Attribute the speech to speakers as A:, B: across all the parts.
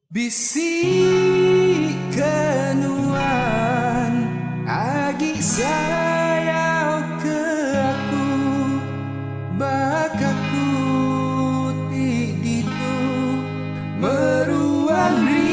A: Bisik kenuan agi sayau ke aku bakaku ti ditu meruan rindu.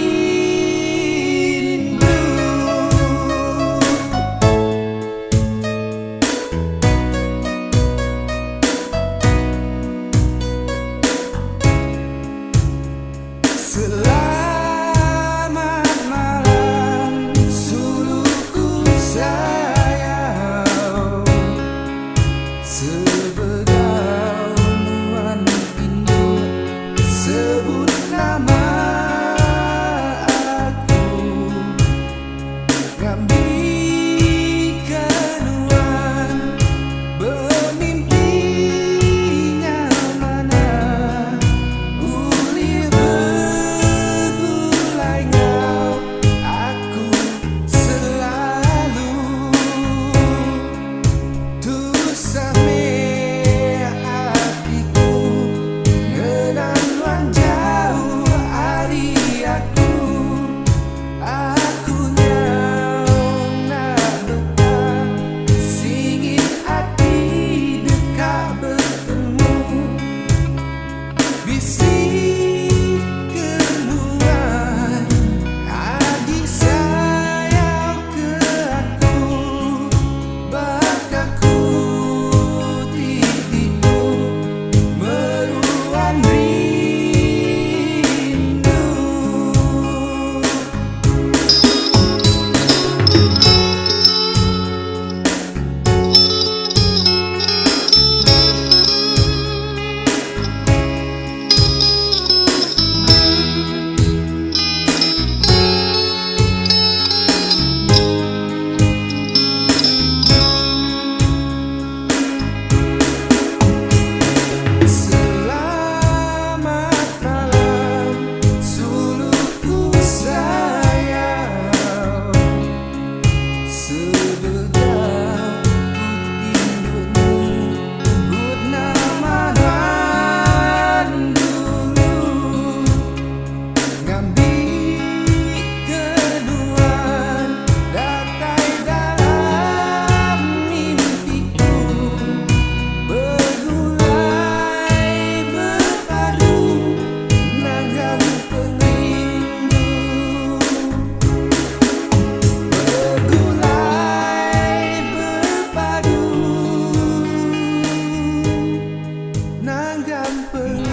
A: Selamat malam suluku sayang, sebedauan pindu sebut nama aku, ngambil kenuan bermimpinya mana uli begulai ngau aku selalu tusame hatiku ngenanuan jauh hari aku nyau nak betah singin hati dekat bertemu. Bisik kenuan adik sayang ke aku bakaku tidiku meruan rindu. Selamat malam suluku sayang, sebedau putih but nama dulu ngambil kenuan datai dalam mimpiku begulai berpadu nanggam perindu, begulai berpadu nanggam perindu.